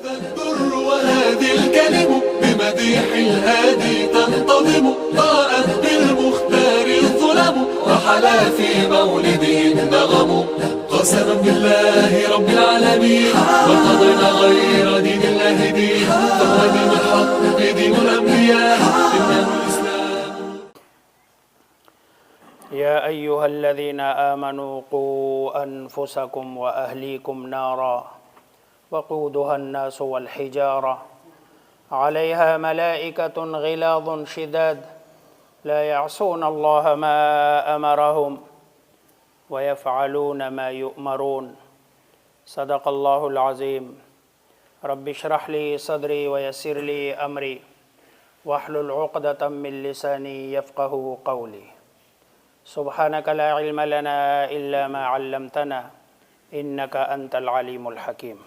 Al Durr وهذه الكلم بمديح الهادي تنتظم ضاءت بالمختار الظلم وحلا في مولده النغم قسما بالله رب العالمين ما قضينا غير دين الله دين فهو دين الحق دين الأنبياء إنه الإسلام. يا أيها الذين آمنوا قوا أنفسكم وأهليكم نارا وقودها الناس والحجارة عليها ملائكة غلاظ شداد لا يعصون الله ما أمرهم ويفعلون ما يؤمرون صدق الله العظيم. رب اشرح لي صدري ويسر لي أمري واحلل عقدة من لساني يفقه قولي. سبحانك لا علم لنا إلا ما علمتنا إنك أنت العليم الحكيم.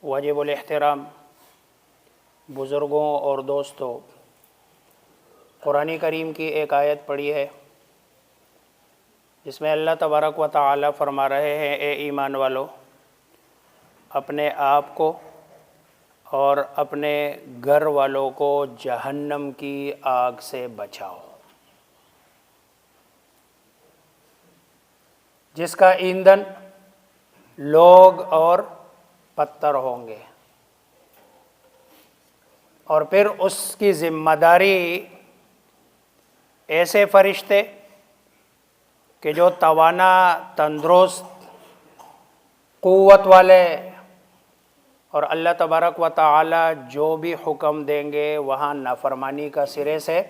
واجب الاحترام بزرگوں اور دوستوں، قرآن کریم کی ایک آیت پڑھی ہے جس میں اللہ تبارک و تعالی فرما رہے ہیں، اے ایمان والو، اپنے آپ کو اور اپنے گھر والوں کو جہنم کی آگ سے بچاؤ، جس کا ایندھن لوگ اور پتھر ہوں گے، اور پھر اس کی ذمہ داری ایسے فرشتے کہ جو توانا، تندرست، قوت والے، اور اللہ تبارک و تعالی جو بھی حکم دیں گے وہاں نافرمانی کا سرے سے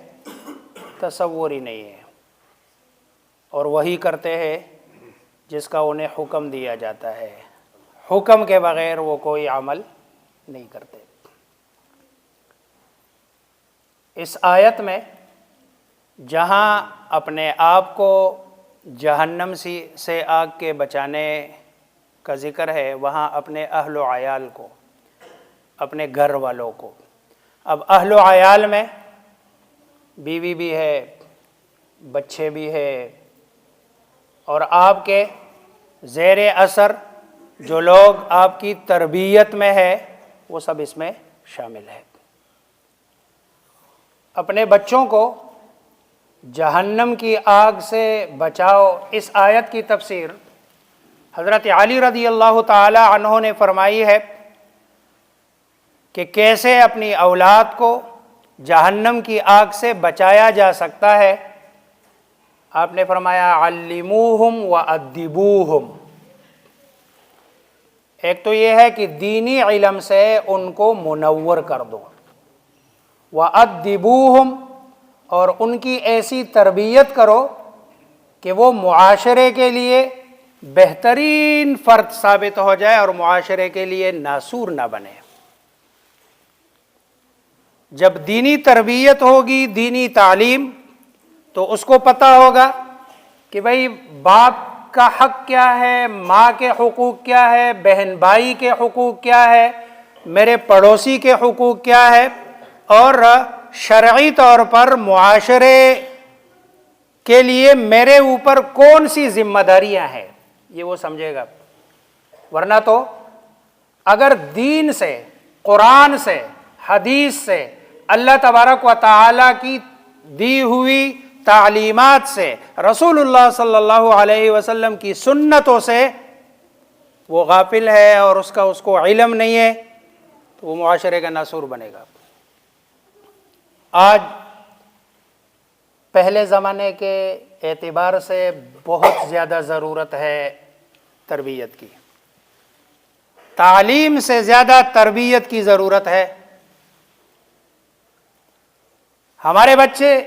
تصور ہی نہیں ہے، اور وہی کرتے ہیں جس کا انہیں حکم دیا جاتا ہے، حکم کے بغیر وہ کوئی عمل نہیں کرتے۔ اس آیت میں جہاں اپنے آپ کو جہنم سے آگ کے بچانے کا ذکر ہے، وہاں اپنے اہل و عیال کو، اپنے گھر والوں کو۔ اب اہل و عیال میں بیوی بھی ہے، بچے بھی ہے، اور آپ کے زیر اثر جو لوگ آپ کی تربیت میں ہے وہ سب اس میں شامل ہے۔ اپنے بچوں کو جہنم کی آگ سے بچاؤ، اس آیت کی تفسیر حضرت علی رضی اللہ تعالی عنہ نے فرمائی ہے کہ کیسے اپنی اولاد کو جہنم کی آگ سے بچایا جا سکتا ہے۔ آپ نے فرمایا علموہم وادبوہم۔ ایک تو یہ ہے کہ دینی علم سے ان کو منور کر دو، وادبوہم، اور ان کی ایسی تربیت کرو کہ وہ معاشرے کے لیے بہترین فرد ثابت ہو جائے اور معاشرے کے لیے ناسور نہ بنے۔ جب دینی تربیت ہوگی، دینی تعلیم، تو اس کو پتہ ہوگا کہ بھئی باپ کا حق کیا ہے، ماں کے حقوق کیا ہے، بہن بھائی کے حقوق کیا ہے، میرے پڑوسی کے حقوق کیا ہے، اور شرعی طور پر معاشرے کے لیے میرے اوپر کون سی ذمہ داریاں ہیں، یہ وہ سمجھے گا۔ ورنہ تو اگر دین سے، قرآن سے، حدیث سے، اللہ تبارک و تعالی کی دی ہوئی تعلیمات سے، رسول اللہ صلی اللہ علیہ وسلم کی سنتوں سے وہ غافل ہے اور اس کو علم نہیں ہے، تو وہ معاشرے کا ناسور بنے گا۔ آج پہلے زمانے کے اعتبار سے بہت زیادہ ضرورت ہے تربیت کی، تعلیم سے زیادہ تربیت کی ضرورت ہے۔ ہمارے بچے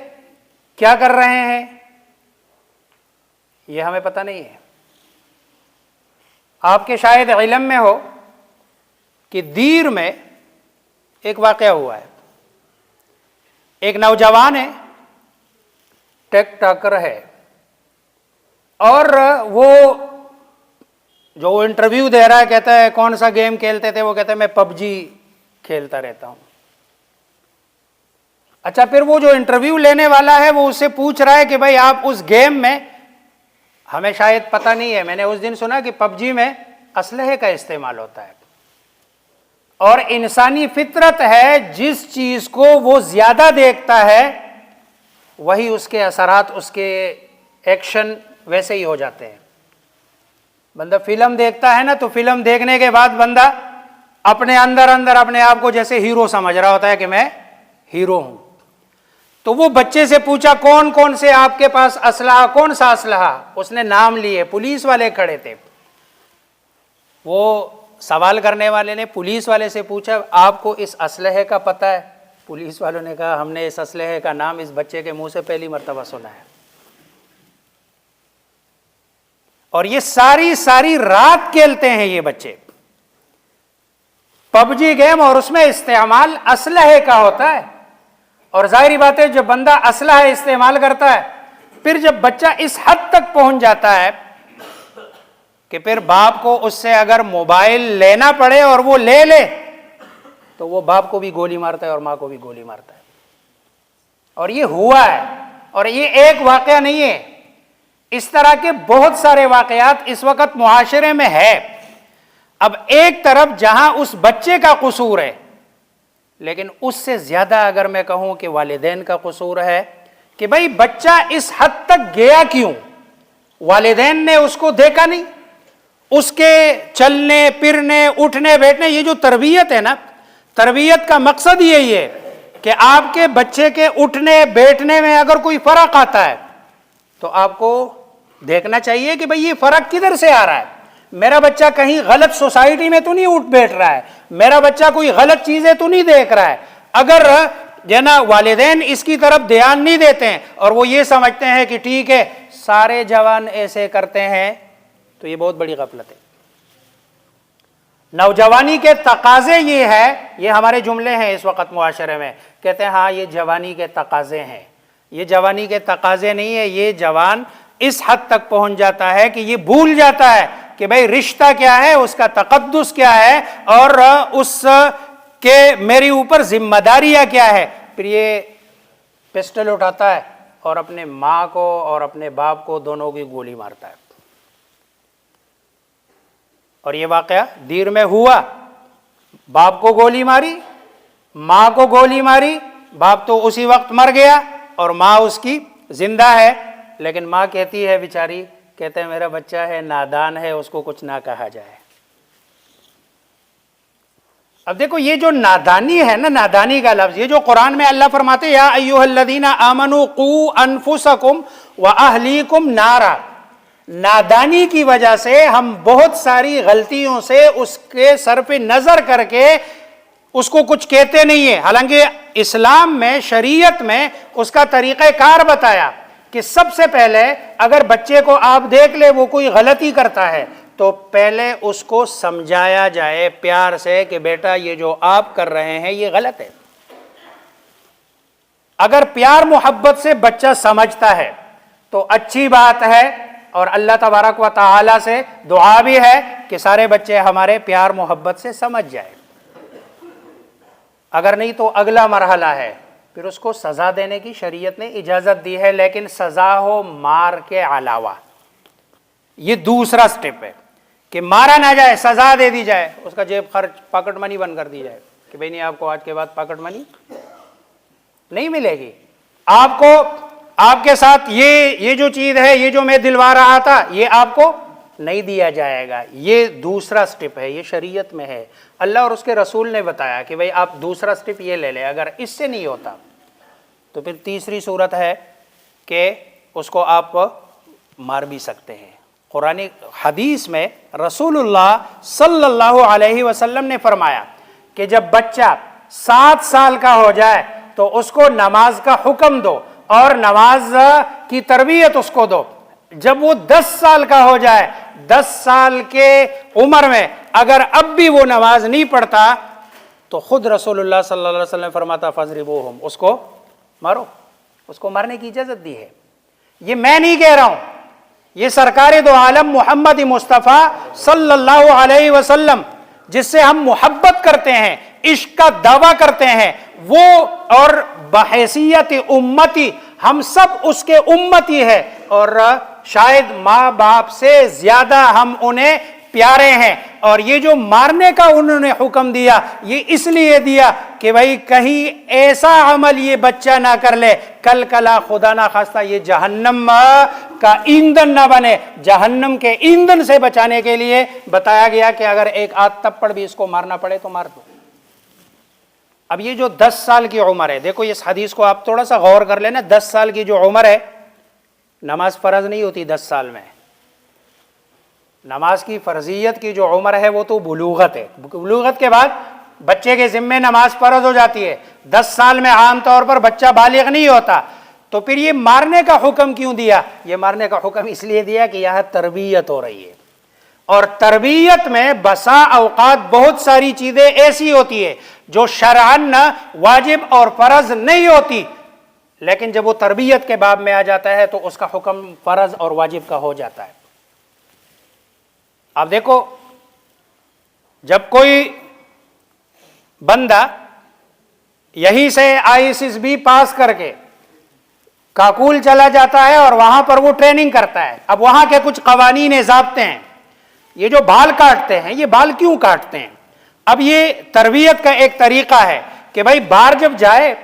کیا کر رہے ہیں یہ ہمیں پتہ نہیں ہے۔ آپ کے شاید علم میں ہو کہ دیر میں ایک واقعہ ہوا ہے۔ ایک نوجوان ہے، ٹیک ٹاکر ہے، اور وہ جو انٹرویو دے رہا ہے کہتا ہے کون سا گیم کھیلتے تھے، وہ کہتا ہے میں پب جی کھیلتا رہتا ہوں۔ اچھا، پھر وہ جو انٹرویو لینے والا ہے وہ اس سے پوچھ رہا ہے کہ بھائی آپ اس گیم میں، ہمیں شاید پتہ نہیں ہے، میں نے اس دن سنا کہ پب جی میں اسلحے کا استعمال ہوتا ہے۔ اور انسانی فطرت ہے، جس چیز کو وہ زیادہ دیکھتا ہے وہی اس کے اثرات، اس کے ایکشن ویسے ہی ہو جاتے ہیں۔ بندہ فلم دیکھتا ہے نا، تو فلم دیکھنے کے بعد بندہ اپنے اندر اپنے آپ کو جیسے ہیرو سمجھ رہا ہوتا ہے کہ میں ہیرو ہوں۔ تو وہ بچے سے پوچھا کون کون سے آپ کے پاس اسلحہ، کون سا اسلحہ؟ اس نے نام لیے، پولیس والے کھڑے تھے، وہ سوال کرنے والے نے پولیس والے سے پوچھا آپ کو اس اسلحے کا پتہ ہے؟ پولیس والوں نے کہا ہم نے اس اسلحے کا نام اس بچے کے منہ سے پہلی مرتبہ سنا ہے۔ اور یہ ساری رات کھیلتے ہیں یہ بچے پب جی گیم، اور اس میں استعمال اسلحے کا ہوتا ہے۔ اور ظاہری بات ہے جب بندہ اسلحہ استعمال کرتا ہے، پھر جب بچہ اس حد تک پہنچ جاتا ہے کہ پھر باپ کو اس سے اگر موبائل لینا پڑے اور وہ لے لے تو وہ باپ کو بھی گولی مارتا ہے اور ماں کو بھی گولی مارتا ہے۔ اور یہ ہوا ہے، اور یہ ایک واقعہ نہیں ہے، اس طرح کے بہت سارے واقعات اس وقت معاشرے میں ہے۔ اب ایک طرف جہاں اس بچے کا قصور ہے، لیکن اس سے زیادہ اگر میں کہوں کہ والدین کا قصور ہے کہ بھئی بچہ اس حد تک گیا کیوں؟ والدین نے اس کو دیکھا نہیں، اس کے چلنے پھرنے اٹھنے بیٹھنے، یہ جو تربیت ہے نا، تربیت کا مقصد یہی ہے کہ آپ کے بچے کے اٹھنے بیٹھنے میں اگر کوئی فرق آتا ہے تو آپ کو دیکھنا چاہیے کہ بھئی یہ فرق کدھر سے آ رہا ہے۔ میرا بچہ کہیں غلط سوسائٹی میں تو نہیں اٹھ بیٹھ رہا ہے، میرا بچہ کوئی غلط چیزیں تو نہیں دیکھ رہا ہے۔ اگر جنا والدین اس کی طرف دھیان نہیں دیتے ہیں اور وہ یہ سمجھتے ہیں کہ ٹھیک ہے سارے جوان ایسے کرتے ہیں، تو یہ بہت بڑی غفلت ہے۔ نوجوانی کے تقاضے یہ ہے، یہ ہمارے جملے ہیں اس وقت معاشرے میں، کہتے ہیں ہاں یہ جوانی کے تقاضے ہیں۔ یہ جوانی کے تقاضے نہیں ہے، یہ جوان اس حد تک پہنچ جاتا ہے کہ یہ بھول جاتا ہے کہ بھئی رشتہ کیا ہے، اس کا تقدس کیا ہے، اور اس کے میری اوپر ذمہ داریاں کیا ہے۔ پھر یہ پسٹل اٹھاتا ہے اور اپنے ماں کو اور اپنے باپ کو دونوں کی گولی مارتا ہے۔ اور یہ واقعہ دیر میں ہوا، باپ کو گولی ماری، ماں کو گولی ماری، باپ تو اسی وقت مر گیا اور ماں اس کی زندہ ہے، لیکن ماں کہتی ہے بیچاری، کہتے ہیں میرا بچہ ہے، نادان ہے، اس کو کچھ نہ کہا جائے۔ اب دیکھو یہ جو نادانی ہے نا، نادانی کا لفظ، یہ جو قرآن میں اللہ فرماتے یا ایھا الذین آمنوا قوا انفسکم واہلیکم نارا، نادانی کی وجہ سے ہم بہت ساری غلطیوں سے اس کے سر پہ نظر کر کے اس کو کچھ کہتے نہیں ہیں، حالانکہ اسلام میں شریعت میں اس کا طریقہ کار بتایا کہ سب سے پہلے اگر بچے کو آپ دیکھ لے وہ کوئی غلطی کرتا ہے تو پہلے اس کو سمجھایا جائے پیار سے کہ بیٹا یہ جو آپ کر رہے ہیں یہ غلط ہے۔ اگر پیار محبت سے بچہ سمجھتا ہے تو اچھی بات ہے، اور اللہ تبارک و تعالی سے دعا بھی ہے کہ سارے بچے ہمارے پیار محبت سے سمجھ جائے۔ اگر نہیں تو اگلا مرحلہ ہے، پھر اس کو سزا دینے کی شریعت نے اجازت دی ہے، لیکن سزا ہو مار کے علاوہ۔ یہ دوسرا سٹیپ ہے کہ مارا نہ جائے، سزا دے دی جائے، اس کا جیب خرچ پاکٹ منی بند کر دی جائے کہ بھئی نہیں آپ کو آج کے بعد پاکٹ منی نہیں ملے گی، آپ کو آپ کے ساتھ یہ جو چیز ہے، یہ جو میں دلوا رہا تھا یہ آپ کو نہیں دیا جائے گا۔ یہ دوسرا سٹیپ ہے، یہ شریعت میں ہے، اللہ اور اس کے رسول نے بتایا کہ بھئی آپ دوسرا سٹیپ یہ لے لیں۔ اگر اس سے نہیں ہوتا تو پھر تیسری صورت ہے کہ اس کو آپ مار بھی سکتے ہیں۔ قرآن حدیث میں رسول اللہ صلی اللہ علیہ وسلم نے فرمایا کہ جب بچہ 7 سال کا ہو جائے تو اس کو نماز کا حکم دو اور نماز کی تربیت اس کو دو۔ جب وہ 10 سال کا ہو جائے، 10 سال کے عمر میں اگر اب بھی وہ نماز نہیں پڑھتا تو خود رسول اللہ صلی اللہ علیہ وسلم فرماتا فَاضْرِبُوهُمْ، اس کو مارو، اس کو مارنے کی اجازت دی ہے۔ یہ میں نہیں کہہ رہا ہوں، یہ سرکار دو عالم محمد مصطفیٰ صلی اللہ علیہ وسلم جس سے ہم محبت کرتے ہیں، عشق کا دعویٰ کرتے ہیں، وہ اور بحیثیت امتی ہم سب اس کے امتی ہے، اور شاید ماں باپ سے زیادہ ہم انہیں پیارے ہیں۔ اور یہ جو مارنے کا انہوں نے حکم دیا یہ اس لیے دیا کہ بھائی کہیں ایسا عمل یہ بچہ نہ کر لے کل کلا خدا نہ خواستہ یہ جہنم کا ایندھن نہ بنے. جہنم کے ایندھن سے بچانے کے لیے بتایا گیا کہ اگر ایک آدھ تپڑ بھی اس کو مارنا پڑے تو مار دو. اب یہ جو 10 سال کی عمر ہے، دیکھو اس حدیث کو آپ تھوڑا سا غور کر لینا. 10 سال کی جو عمر ہے، نماز فرض نہیں ہوتی 10 سال میں. نماز کی فرضیت کی جو عمر ہے وہ تو بلوغت ہے. بلوغت کے بعد بچے کے ذمے نماز فرض ہو جاتی ہے. 10 سال میں عام طور پر بچہ بالغ نہیں ہوتا. تو پھر یہ مارنے کا حکم کیوں دیا؟ یہ مارنے کا حکم اس لیے دیا کہ یہاں تربیت ہو رہی ہے، اور تربیت میں بسا اوقات بہت ساری چیزیں ایسی ہوتی ہے جو شرعاً واجب اور فرض نہیں ہوتی، لیکن جب وہ تربیت کے باب میں آ جاتا ہے تو اس کا حکم فرض اور واجب کا ہو جاتا ہے. آپ دیکھو، جب کوئی بندہ یہیں سے ISSB پاس کر کے کاکول چلا جاتا ہے اور وہاں پر وہ ٹریننگ کرتا ہے، اب وہاں کے کچھ قوانین ضابطے ہیں. یہ جو بال کاٹتے ہیں، یہ بال کیوں کاٹتے ہیں؟ اب یہ تربیت کا ایک طریقہ ہے کہ بھائی باہر جب جائے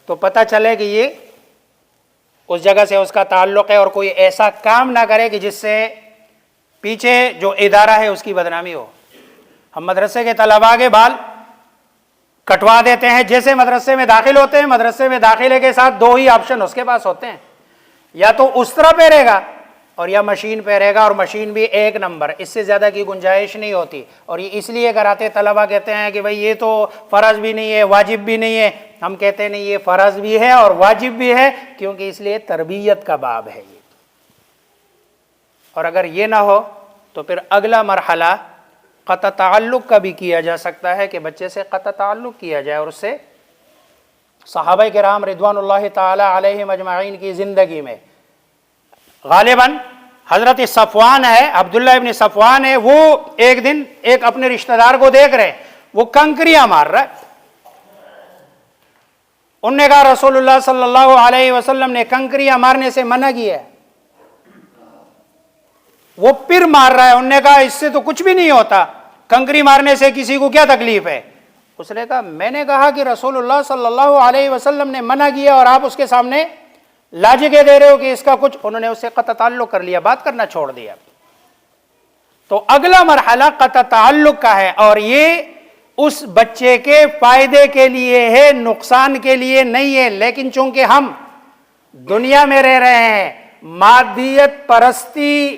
تو پتہ چلے کہ یہ اس جگہ سے اس کا تعلق ہے، اور کوئی ایسا کام نہ کرے کہ جس سے پیچھے جو ادارہ ہے اس کی بدنامی ہو. ہم مدرسے کے طلباء کے بال کٹوا دیتے ہیں. جیسے مدرسے میں داخل ہوتے ہیں، مدرسے میں داخلے کے ساتھ 2 ہی آپشن اس کے پاس ہوتے ہیں، یا تو استرا پہنے گا اور یا مشین پہنے گا، اور مشین بھی 1 نمبر، اس سے زیادہ کی گنجائش نہیں ہوتی. اور یہ اس لیے کراتے، طلباء کہتے ہیں کہ بھائی یہ تو فرض بھی نہیں ہے، واجب بھی نہیں ہے. ہم کہتے ہیں نہیں، یہ فرض بھی ہے اور واجب بھی ہے، کیونکہ اس لیے تربیت کا باب ہے یہ. اور اگر یہ نہ ہو تو پھر اگلا مرحلہ قطع تعلق کا بھی کیا جا سکتا ہے کہ بچے سے قطع تعلق کیا جائے. اور اس سے صحابہ کرام رضوان اللہ تعالی علیہم اجمعین کی زندگی میں غالباً حضرت صفوان ہے، عبداللہ ابن صفوان ہے، وہ ایک دن ایک اپنے رشتہ دار کو دیکھ رہے ہیں، وہ کنکریاں مار رہا ہے. انہوں نے کہا رسول اللہ صلی اللہ علیہ وسلم نے کنکریاں مارنے سے منع کیا ہے. وہ پھر مار رہا ہے. انہوں نے کہا اس سے تو کچھ بھی نہیں ہوتا، کنکری مارنے سے کسی کو کیا تکلیف ہے؟ اس نے کہا میں نے کہا کہ رسول اللہ صلی اللہ علیہ وسلم نے منع کیا اور آپ اس کے سامنے لاجگے دے رہے ہو کہ اس کا کچھ. انہوں نے اس سے قطع تعلق کر لیا، بات کرنا چھوڑ دیا. تو اگلا مرحلہ قطع تعلق کا ہے، اور یہ اس بچے کے فائدے کے لیے ہے، نقصان کے لیے نہیں ہے. لیکن چونکہ ہم دنیا میں رہ رہے ہیں، مادیت پرستی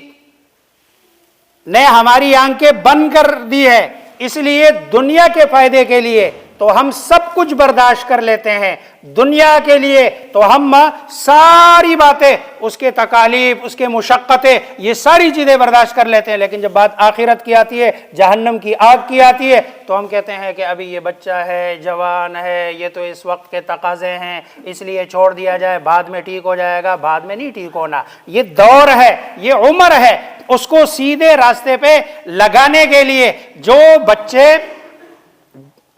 نے ہماری آنکھیں بند کر دی ہے، اس لیے دنیا کے فائدے کے لیے تو ہم سب کچھ برداشت کر لیتے ہیں. دنیا کے لیے تو ہم ساری باتیں، اس کے تکالیف، اس کے مشقتیں، یہ ساری چیزیں برداشت کر لیتے ہیں. لیکن جب بات آخرت کی آتی ہے، جہنم کی آگ کی آتی ہے، تو ہم کہتے ہیں کہ ابھی یہ بچہ ہے، جوان ہے، یہ تو اس وقت کے تقاضے ہیں، اس لیے چھوڑ دیا جائے، بعد میں ٹھیک ہو جائے گا. بعد میں نہیں ٹھیک ہونا، یہ دور ہے، یہ عمر ہے. اس کو سیدھے راستے پہ لگانے کے لیے جو بچے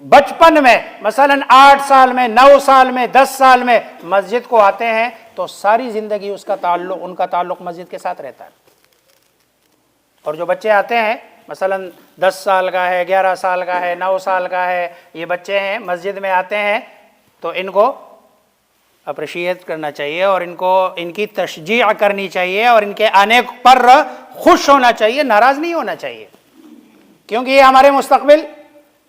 بچپن میں مثلا 8 سال میں، 9 سال میں، 10 سال میں مسجد کو آتے ہیں تو ساری زندگی اس کا تعلق، ان کا تعلق مسجد کے ساتھ رہتا ہے. اور جو بچے آتے ہیں مثلا 10 سال کا ہے، 11 سال کا ہے، 9 سال کا ہے، یہ بچے ہیں مسجد میں آتے ہیں، تو ان کو اپریشیٹ کرنا چاہیے اور ان کو ان کی تشجیع کرنی چاہیے اور ان کے آنے پر خوش ہونا چاہیے، ناراض نہیں ہونا چاہیے. کیونکہ یہ ہمارے مستقبل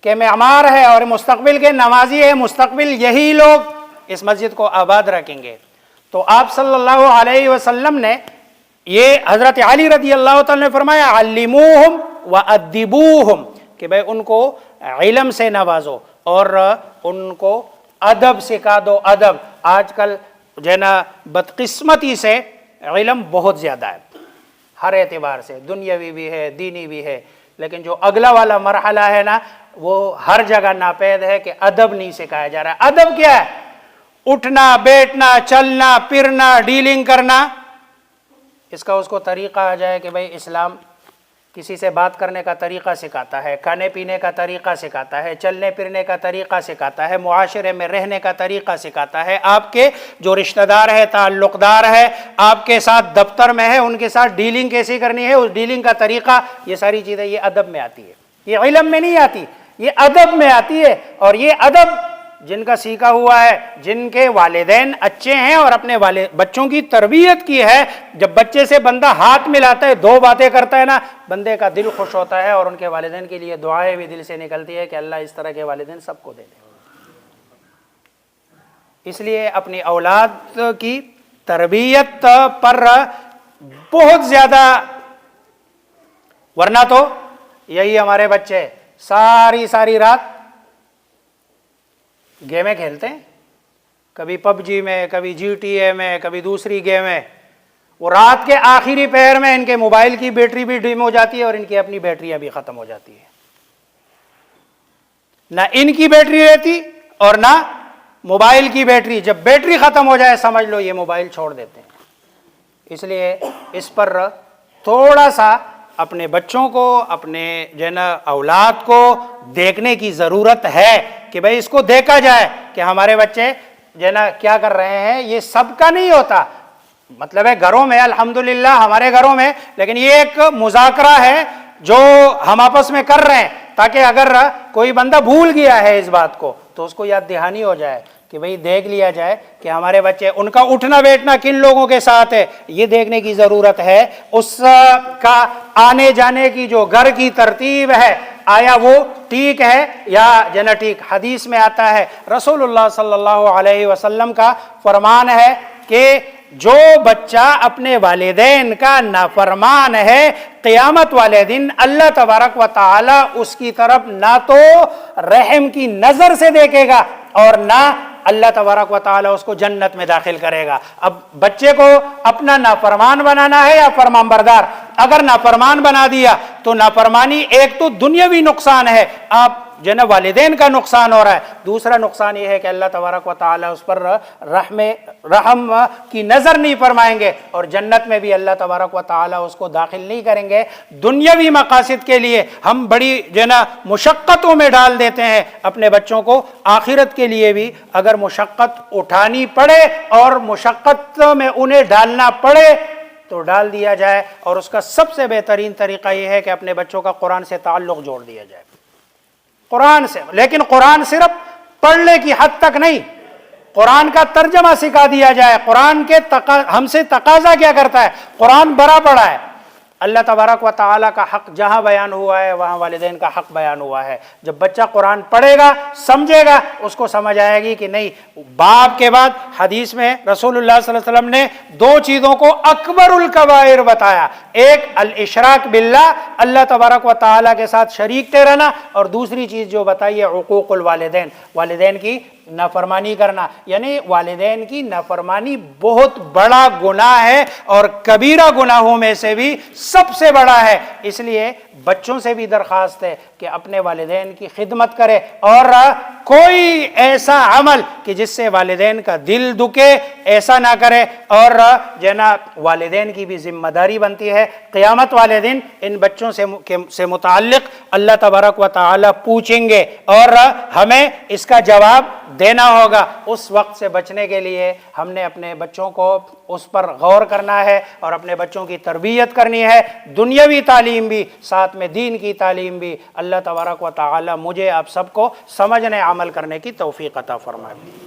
کے معمار ہے اور مستقبل کے نمازی ہے. مستقبل یہی لوگ اس مسجد کو آباد رکھیں گے. تو آپ صلی اللہ علیہ وسلم نے یہ حضرت علی رضی اللہ تعالی نے فرمایا علموہم وادبوہم، کہ بھئی ان کو علم سے نوازو اور ان کو ادب سکھا دو. ادب آج کل جو ہے نا بدقسمتی سے علم بہت زیادہ ہے، ہر اعتبار سے، دنیاوی بھی ہے، دینی بھی ہے. لیکن جو اگلا والا مرحلہ ہے نا، وہ ہر جگہ ناپید ہے کہ ادب نہیں سکھایا جا رہا ہے. ادب کیا ہے؟ اٹھنا، بیٹھنا، چلنا، پھرنا، ڈیلنگ کرنا. اس کا اس کو طریقہ آ جائے کہ بھئی اسلام کسی سے بات کرنے کا طریقہ سکھاتا ہے، کھانے پینے کا طریقہ سکھاتا ہے، چلنے پھرنے کا طریقہ سکھاتا ہے، معاشرے میں رہنے کا طریقہ سکھاتا ہے، آپ کے جو رشتہ دار ہے، تعلق دار ہے، آپ کے ساتھ دفتر میں ہے، ان کے ساتھ ڈیلنگ کیسی کرنی ہے، اس ڈیلنگ کا طریقہ، یہ ساری چیزیں یہ ادب میں آتی ہے، یہ علم میں نہیں آتی، یہ ادب میں آتی ہے۔ اور یہ ادب جن کا سیکھا ہوا ہے، جن کے والدین اچھے ہیں اور اپنے بچوں کی تربیت کی ہے، جب بچے سے بندہ ہاتھ ملاتا ہے، دو باتیں کرتا ہے نا، بندے کا دل خوش ہوتا ہے، اور ان کے والدین کے لیے دعائیں بھی دل سے نکلتی ہے کہ اللہ اس طرح کے والدین سب کو دے دے۔ اس لیے اپنی اولاد کی تربیت پر بہت زیادہ، ورنہ تو یہی ہمارے بچے ساری رات گیمیں کھیلتے ہیں، کبھی پب جی میں، کبھی جی ٹی اے میں، کبھی دوسری گیم میں، وہ رات کے آخری پہر میں ان کے موبائل کی بیٹری بھی ڈیم ہو جاتی ہے اور ان کی اپنی بیٹریاں بھی ختم ہو جاتی ہیں، نہ ان کی بیٹری رہتی اور نہ موبائل کی بیٹری۔ جب بیٹری ختم ہو جائے سمجھ لو یہ موبائل چھوڑ دیتے ہیں۔ اس لیے اس پر تھوڑا سا اپنے بچوں کو، اپنے اولاد کو دیکھنے کی ضرورت ہے کہ بھئی اس کو دیکھا جائے کہ ہمارے بچے کیا کر رہے ہیں۔ یہ سب کا نہیں ہوتا، مطلب ہے گھروں میں الحمدللہ ہمارے گھروں میں، لیکن یہ ایک مذاکرہ ہے جو ہم آپس میں کر رہے ہیں، تاکہ اگر کوئی بندہ بھول گیا ہے اس بات کو تو اس کو یاد دہانی ہو جائے کہ بھئی دیکھ لیا جائے کہ ہمارے بچے، ان کا اٹھنا بیٹھنا کن لوگوں کے ساتھ ہے، یہ دیکھنے کی ضرورت ہے۔ اس کا آنے جانے کی جو گھر کی ترتیب ہے، آیا وہ ٹھیک ہے یا ٹھیک۔ حدیث میں آتا ہے، رسول اللہ صلی اللہ علیہ وسلم کا فرمان ہے کہ جو بچہ اپنے والدین کا نافرمان ہے، قیامت والے دن اللہ تبارک و تعالی اس کی طرف نہ تو رحم کی نظر سے دیکھے گا اور نہ اللہ تبارک و تعالی اس کو جنت میں داخل کرے گا۔ اب بچے کو اپنا نافرمان بنانا ہے یا فرمان بردار؟ اگر نافرمان بنا دیا تو نافرمانی ایک تو دنیاوی نقصان ہے، آپ والدین کا نقصان ہو رہا ہے، دوسرا نقصان یہ ہے کہ اللہ تبارک و تعالی اس پر رحم کی نظر نہیں فرمائیں گے، اور جنت میں بھی اللہ تبارک و تعالی اس کو داخل نہیں کریں گے۔ دنیاوی مقاصد کے لیے ہم بڑی مشقتوں میں ڈال دیتے ہیں اپنے بچوں کو، آخرت کے لیے بھی اگر مشقت اٹھانی پڑے اور مشقت میں انہیں ڈالنا پڑے تو ڈال دیا جائے۔ اور اس کا سب سے بہترین طریقہ یہ ہے کہ اپنے بچوں کا قرآن سے تعلق جوڑ دیا جائے، قرآن سے، لیکن قرآن صرف پڑھنے کی حد تک نہیں، قرآن کا ترجمہ سکھا دیا جائے۔ قرآن کے ہم سے تقاضا کیا کرتا ہے؟ قرآن بڑا پڑا ہے، اللہ تبارک و تعالیٰ کا حق جہاں بیان ہوا ہے وہاں والدین کا حق بیان ہوا ہے۔ جب بچہ قرآن پڑھے گا، سمجھے گا، اس کو سمجھ آئے گی کہ نہیں، باپ کے بعد حدیث میں رسول اللہ صلی اللہ علیہ وسلم نے دو چیزوں کو اکبر الکبائر بتایا، ایک الاشراک باللہ، اللہ تبارک و تعالیٰ کے ساتھ شریک ٹھہرانا، اور دوسری چیز جو بتائی ہے عقوق الوالدین، والدین کی نافرمانی کرنا۔ یعنی والدین کی نافرمانی بہت بڑا گناہ ہے اور کبیرہ گناہوں میں سے بھی سب سے بڑا ہے۔ اس لیے بچوں سے بھی درخواست ہے کہ اپنے والدین کی خدمت کرے، اور کوئی ایسا عمل کہ جس سے والدین کا دل دکھے ایسا نہ کرے، اور والدین کی بھی ذمہ داری بنتی ہے۔ قیامت والے دن ان بچوں سے متعلق اللہ تبارک و تعالی پوچھیں گے اور ہمیں اس کا جواب دینا ہوگا۔ اس وقت سے بچنے کے لیے ہم نے اپنے بچوں کو اس پر غور کرنا ہے اور اپنے بچوں کی تربیت کرنی ہے، دنیاوی تعلیم بھی، ساتھ میں دین کی تعلیم بھی۔ اللہ تبارک و تعالی مجھے آپ سب کو سمجھنے عمل کرنے کی توفیق عطا فرمائے۔